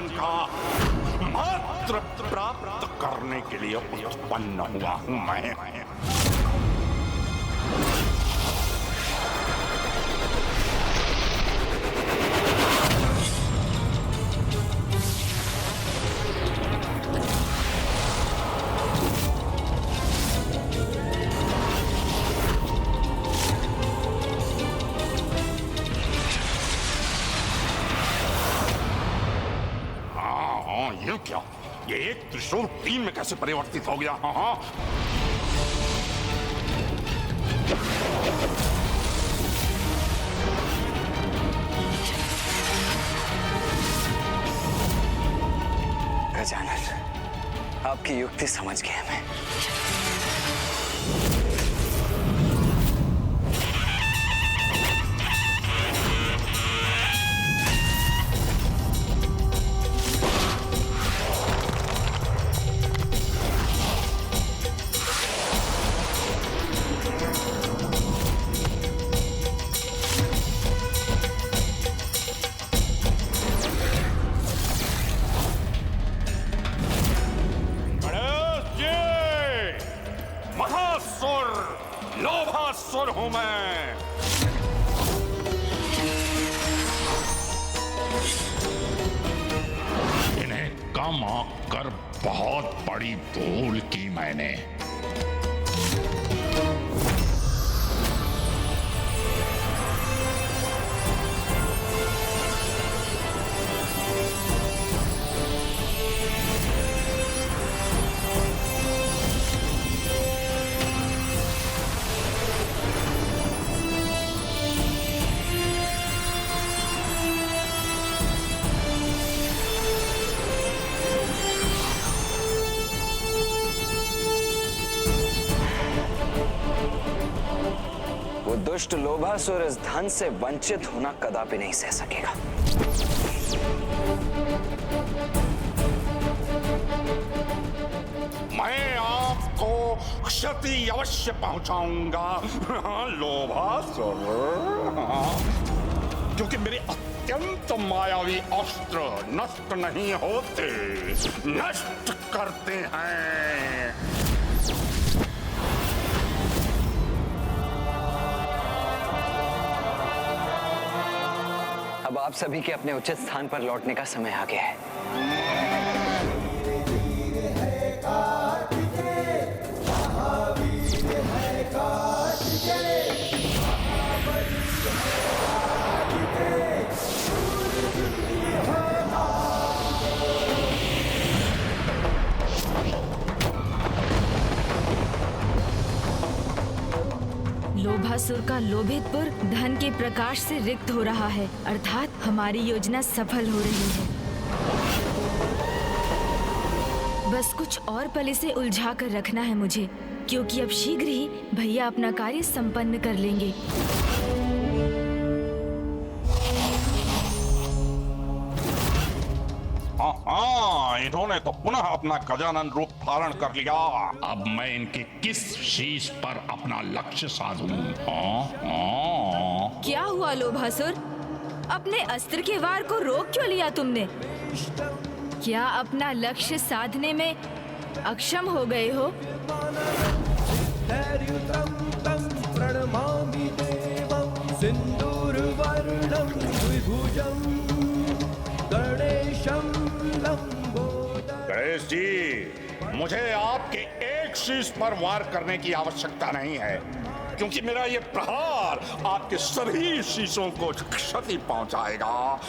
का मात्र प्राप्त करने के लिए उत्पन्न हुआ हूं मैं। ये क्या? ये एक त्रिशूल 3 में कैसे परिवर्तित हो गया? हाँ, गजानन, आपकी युक्ति समझ गया मैं। लोभासुर हूं मैं। इन्हें कम आंक कर बहुत बड़ी भूल की मैंने। दुष्ट लोभासुर इस धन से वंचित होना कदापि नहीं सह सकेगा। मैं आपको क्षति अवश्य पहुंचाऊंगा लोभासुर, क्योंकि मेरे अत्यंत मायावी अस्त्र नष्ट नहीं होते, नष्ट करते हैं। अब आप सभी के अपने उचित स्थान पर लौटने का समय आ गया है। लोभासुर का लोभितपुर धन के प्रकाश से रिक्त हो रहा है, अर्थात हमारी योजना सफल हो रही है। बस कुछ और पल इसे उलझा कर रखना है मुझे, क्योंकि अब शीघ्र ही भैया अपना कार्य संपन्न कर लेंगे। हाँ, इन्होंने तो पुनः अपना गजानन रूप धारण कर लिया। अब मैं इनके किस शीश पर अपना लक्ष्य साधूं? क्या हुआ लोभासुर? अपने अस्त्र के वार को रोक क्यों लिया तुमने? क्या अपना लक्ष्य साधने में अक्षम हो गए हो? गणेश जी, मुझे आपके एक शीश पर वार करने की आवश्यकता नहीं है, क्योंकि मेरा ये प्रहार आपके सभी शीशों को क्षति पहुंचाएगा।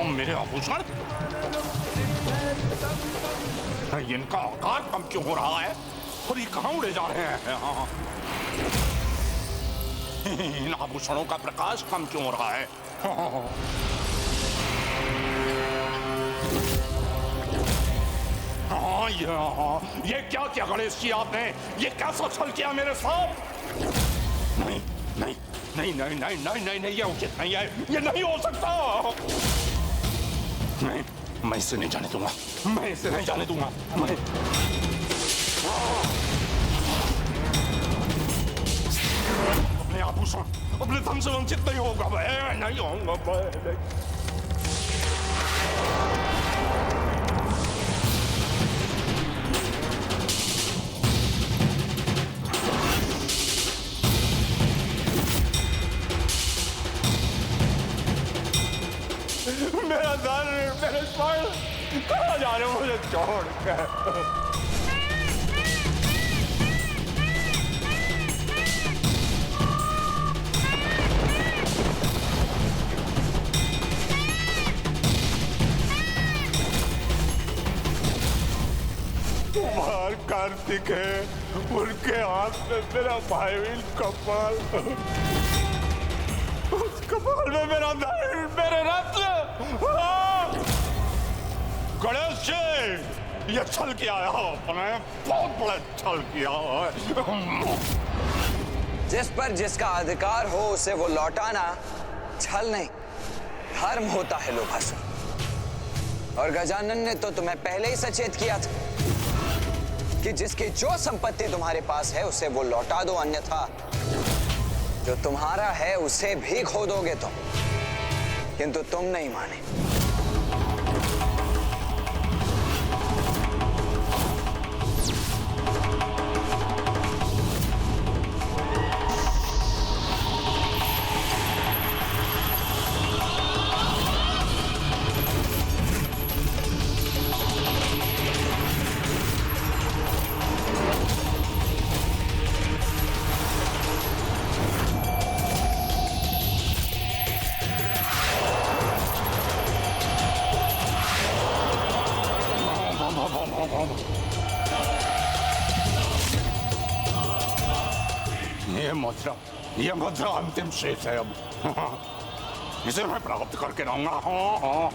मेरे आभूषण, इनका आकार कम क्यों हो रहा है और ये कहाँ उड़े जा रहे हैं? इन आभूषणों का प्रकाश कम क्यों हो रहा है? ये क्या किया गणेश जी आपने? ये कैसा छल किया मेरे साथ? नहीं नहीं नहीं नहीं नहीं नहीं नहीं, ये उचित नहीं है, ये नहीं हो सकता। नहीं, मैं इसे नहीं जाने दूंगा, मैं इसे नहीं जाने दूंगा। मैं अपने आभूषण, अपने धन से वंचित नहीं होगा, मैं नहीं होऊंगा, मैं। मेरा धन, मेरे स्वर्ण, कहाँ जा रहे हो मुझे छोड़ कर? कुमार कार्तिक है, उनके हाथ में मेरा भाईवील कपाल, उस कपाल में मेरा धन, मेरे रत्न। गणेश जी, ये छल किया है आपने, बहुत बड़ा छल किया है। जिस पर जिसका अधिकार हो उसे वो लौटाना छल नहीं, धर्म होता है लोभासुर। और गजानन ने तो तुम्हें पहले ही सचेत किया था कि जिसकी जो संपत्ति तुम्हारे पास है उसे वो लौटा दो, अन्यथा जो तुम्हारा है उसे भी खो दोगे तुम। किंतु तुम नहीं माने। ये मुद्रा अंतिम शेष है अब। इसे मैं प्राप्त करके रहूंगा। हाँ।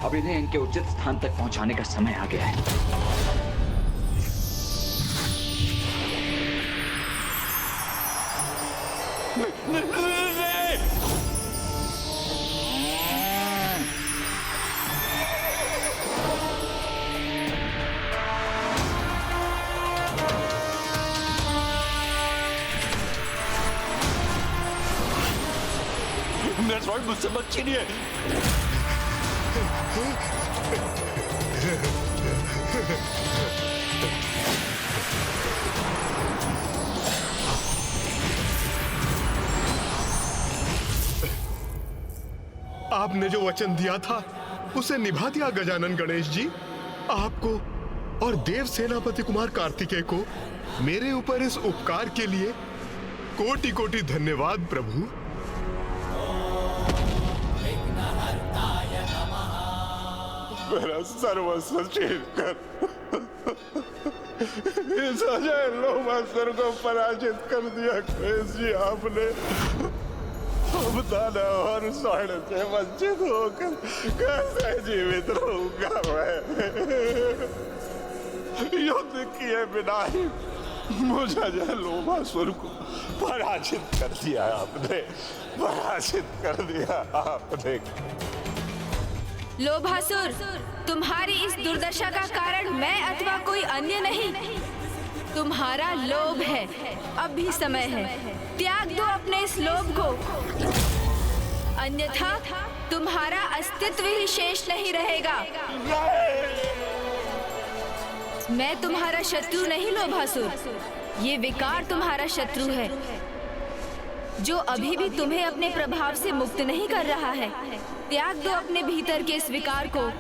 अब इन्हें इनके उचित स्थान तक पहुंचाने का समय आ गया है। मेरा स्वर्ण मुझसे मत छीनिए। आपने जो वचन दिया था उसे निभा दिया गजानन गणेश जी। आपको और देव सेनापति कुमार कार्तिकेय को मेरे ऊपर इस उपकार के लिए कोटि कोटि धन्यवाद प्रभु। मेरा सर्वस्व छीन कर इस अजय लोभासुर को पराजित कर दिया गणेश जी आपने। अब दाना और स्वर्ण से वंचित होकर कैसे जीवित रहूंगा मैं? युद्ध किए बिना ही मुझे अजय लोभासुर को पराजित कर दिया आपने, पराजित कर दिया आपने। लोभासुर, तुम्हारी इस दुर्दशा का कारण मैं अथवा कोई अन्य नहीं, तुम्हारा लोभ है। अब भी समय है, त्याग दो अपने इस लोभ को, अन्यथा तुम्हारा अस्तित्व ही शेष नहीं रहेगा। मैं तुम्हारा शत्रु नहीं लोभासुर, ये विकार तुम्हारा शत्रु है जो अभी भी तुम्हें अपने प्रभाव से मुक्त नहीं कर रहा है। त्याग दो अपने भीतर के इस विकार को,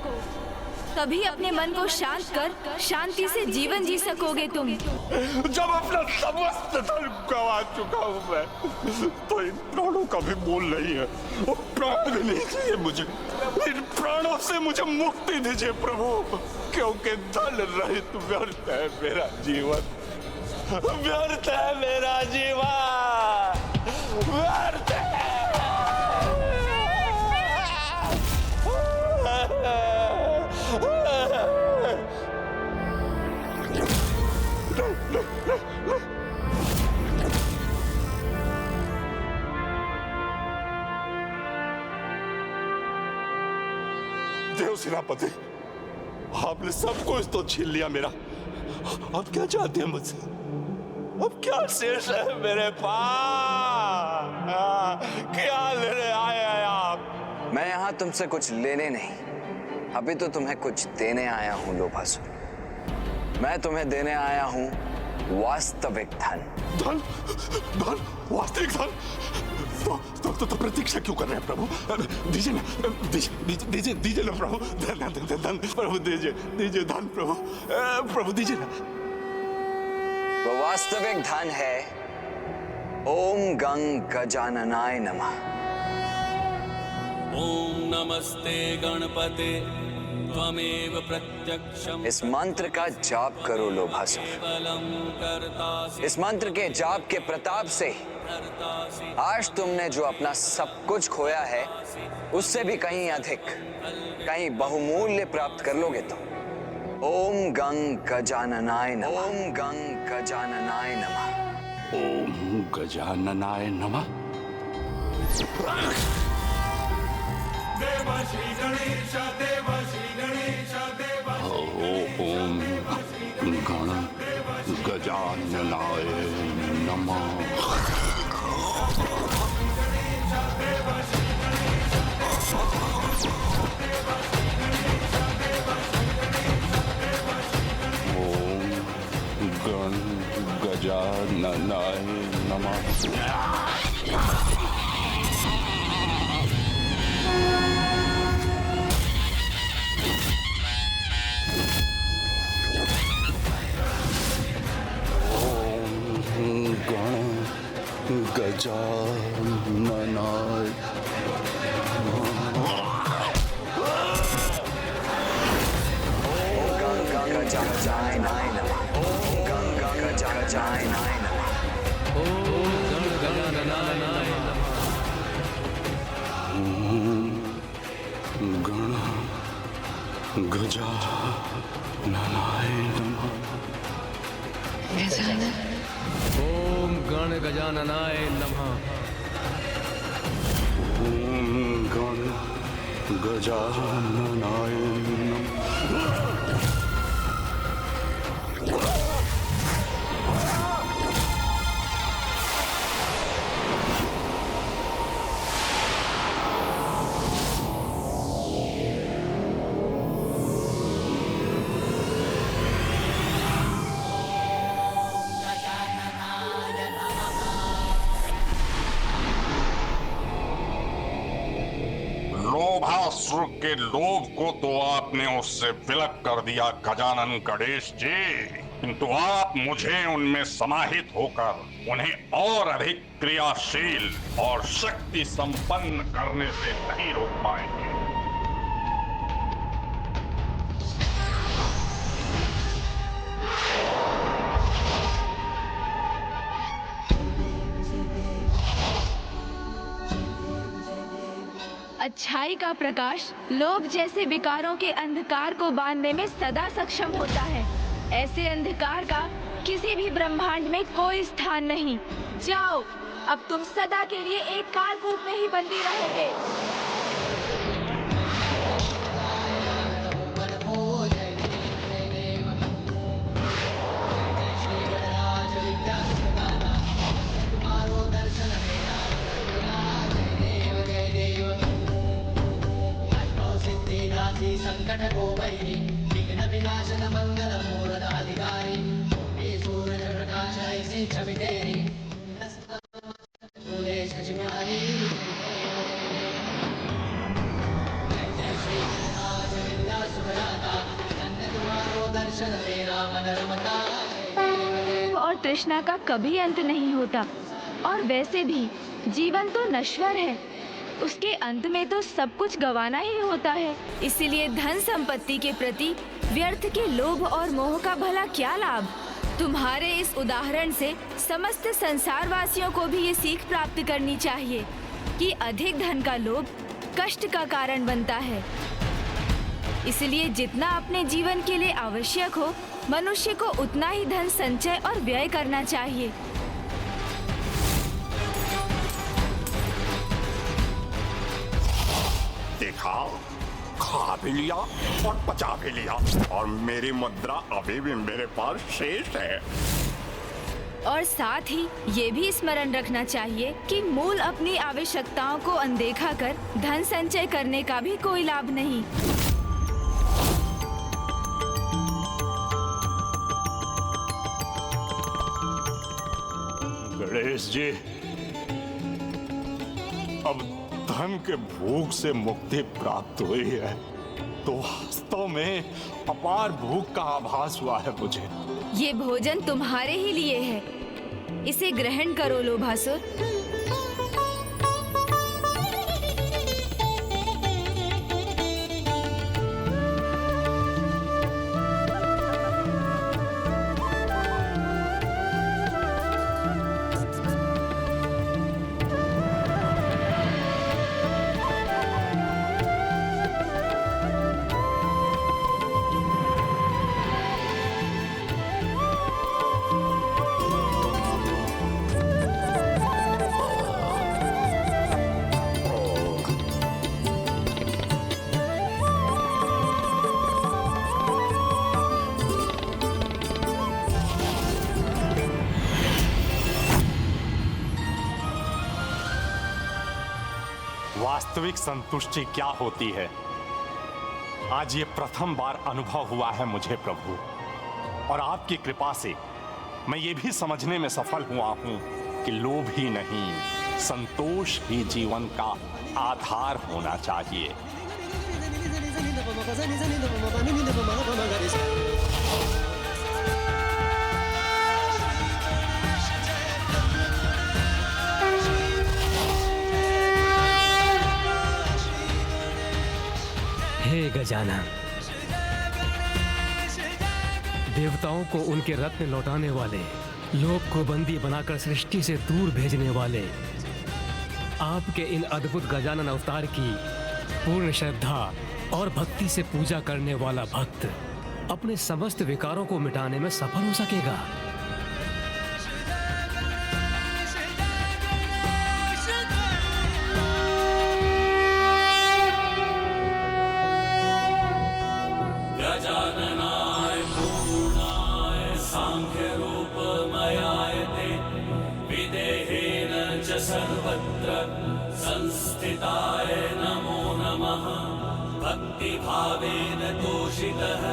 तभी अपने मन को शांत कर शांति से जीवन जी सकोगे तुम। जब अपना समस्त धन गवा चुका हूँ मैं, तो इन प्राणों का भी मोल नहीं है। वो प्राण भी नहीं चाहिए मुझे, इन प्राणों से मुझे मुक्ति दीजिए प्रभु, क्योंकि धन रहित व्यर्थ है मेरा जीवन, व्यर्थ है मेरा जीवन, व्यर्थ है। देव सेनापति, आपने सब कुछ तो छीन लिया मेरा। अब क्या चाहते हैं मुझसे? अब क्या शेष है मेरे पास? क्या लेने आए हैं आप? मैं यहाँ तुमसे कुछ लेने नहीं, अभी तो तुम्हें कुछ देने आया हूँ लोभासुर। मैं तुम्हें देने आया हूँ वास्तविक धन। धन? धन? वास्तविक धन? तो प्रतीक्षा क्यों कर रहे हैं प्रभु? दीजिए ना, दीजिए ना प्रभु, धन प्रभु, दीजिए धन प्रभु, प्रभु दीजिए ना। वो वास्तविक धन है ओम गंग गजाननाय नमः। ओम नमस्ते गणपते त्वमेव प्रत्यक्षम् इस मंत्र का जाप करो लोभासुर। केवलं कर्तासि इस मंत्र के जाप के प्रताप से आज तुमने जो अपना सब कुछ खोया है उससे भी कहीं अधिक, कहीं बहुमूल्य प्राप्त कर लोगे तुम। ओम गंग गजाननाय नमः। ओम गंग गजाननाय नमः। ओम गजाननाय नमः। ओम गण गजाननाय नमः। ओम गण गजाननाय नमः। गजाननाय गजाननाय नमः। ओम गंग गजाननाय नमः। ओम गजाननाय नमः। गण गजाननाय नमः। ओम गण गजाननाय नमः। ओम गण गजाननाय नमः। लोभासुर के लोभ को तो आपने उससे विलक कर दिया गजानन गणेश जी, किंतु आप मुझे उनमें समाहित होकर उन्हें और अधिक क्रियाशील और शक्ति संपन्न करने से नहीं रोक पाएंगे। अच्छाई का प्रकाश लोभ जैसे विकारों के अंधकार को बांधने में सदा सक्षम होता है। ऐसे अंधकार का किसी भी ब्रह्मांड में कोई स्थान नहीं। जाओ, अब तुम सदा के लिए एक कालकूप में ही बंदी रहोगे। संकट को वैरी विघ्न विनाशन मंगल मूर्त अधिकारी ये सूरज प्रकाश ऐसे छवि तेरी दर्शन तेरा मनोरमता और तृष्णा का कभी अंत नहीं होता। और वैसे भी जीवन तो नश्वर है, उसके अंत में तो सब कुछ गंवाना ही होता है। इसीलिए धन संपत्ति के प्रति व्यर्थ के लोभ और मोह का भला क्या लाभ। तुम्हारे इस उदाहरण से समस्त संसार वासियों को भी ये सीख प्राप्त करनी चाहिए कि अधिक धन का लोभ कष्ट का कारण बनता है। इसलिए जितना अपने जीवन के लिए आवश्यक हो, मनुष्य को उतना ही धन संचय और व्यय करना चाहिए। देखा, खा भी लिया और पचा भी लिया, और मेरी मुद्रा अभी भी मेरे पास शेष है। और साथ ही ये भी स्मरण रखना चाहिए कि मूल अपनी आवश्यकताओं को अनदेखा कर धन संचय करने का भी कोई लाभ नहीं। गणेश जी, अब धन के भूख से मुक्ति प्राप्त हुई है, तो वास्तव में अपार भूख का आभास हुआ है मुझे। ये भोजन तुम्हारे ही लिए है, इसे ग्रहण करो लोभासुर। वास्तविक संतुष्टि क्या होती है, आज ये प्रथम बार अनुभव हुआ है मुझे प्रभु। और आपकी कृपा से मैं ये भी समझने में सफल हुआ हूँ कि लोभ ही नहीं, संतोष ही जीवन का आधार होना चाहिए। हे गजानन, देवताओं को उनके रत्न लौटाने वाले, लोक को बंदी बनाकर सृष्टि से दूर भेजने वाले, आपके इन अद्भुत गजानन अवतार की पूर्ण श्रद्धा और भक्ति से पूजा करने वाला भक्त अपने समस्त विकारों को मिटाने में सफल हो सकेगा। गजाननाय पूर्णाय सांख्यरूपमयाय ते विदेहेन च सर्वत्र संस्थिताय नमो नमः। भक्तिभावेन तोषितः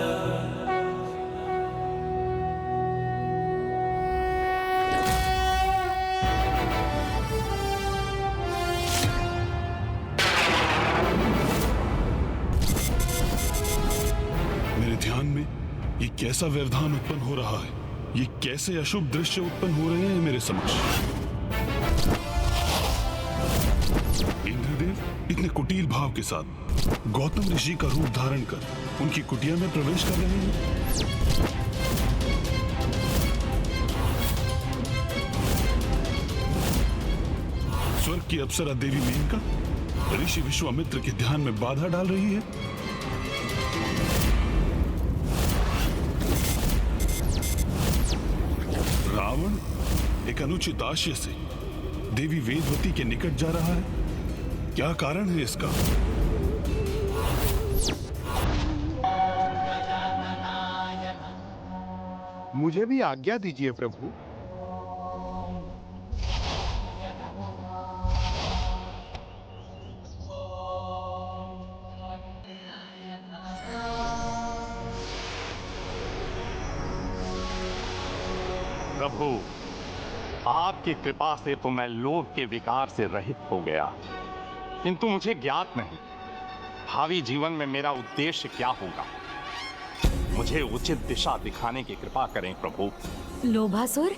ध्यान में ये कैसा व्यवधान उत्पन्न हो रहा है, ये कैसे अशुभ दृश्य उत्पन्न हो रहे हैं मेरे समक्ष। इंद्रदेव इतने कुटिल भाव के साथ गौतम ऋषि का रूप धारण कर उनकी कुटिया में प्रवेश कर रहे हैं। स्वर्ग की अप्सरा देवी मेनका ऋषि विश्वामित्र के ध्यान में बाधा डाल रही है। रावण एक अनुचित आशय से देवी वेदवती के निकट जा रहा है, क्या कारण है इसका? मुझे भी आज्ञा दीजिए प्रभु। प्रभु, आपकी कृपा से तो मैं लोभ के विकार से रहित हो गया, किंतु मुझे ज्ञात नहीं भावी जीवन में मेरा उद्देश्य क्या होगा। मुझे उचित दिशा दिखाने की कृपा करें प्रभु। लोभासुर,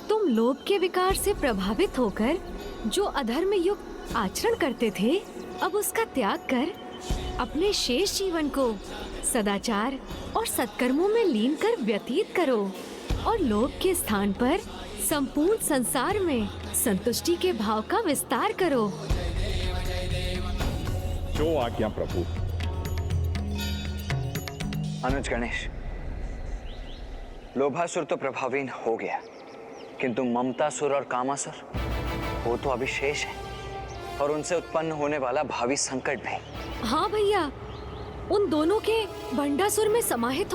तुम लोभ के विकार से प्रभावित होकर जो अधर्म युक्त आचरण करते थे, अब उसका त्याग कर अपने शेष जीवन को सदाचार और सत्कर्मों में लीन कर व्यतीत करो और लोभ के स्थान पर संपूर्ण संसार में संतुष्टि के भाव का विस्तार करो। जो आज्ञा प्रभु। अनुज गणेश, लोभासुर तो प्रभावीन हो गया, किंतु ममतासुर और कामासुर वो तो अभी शेष है, और उनसे उत्पन्न होने वाला भावी संकट भी। हाँ भैया, उन दोनों के भंडासुर में समाहित हो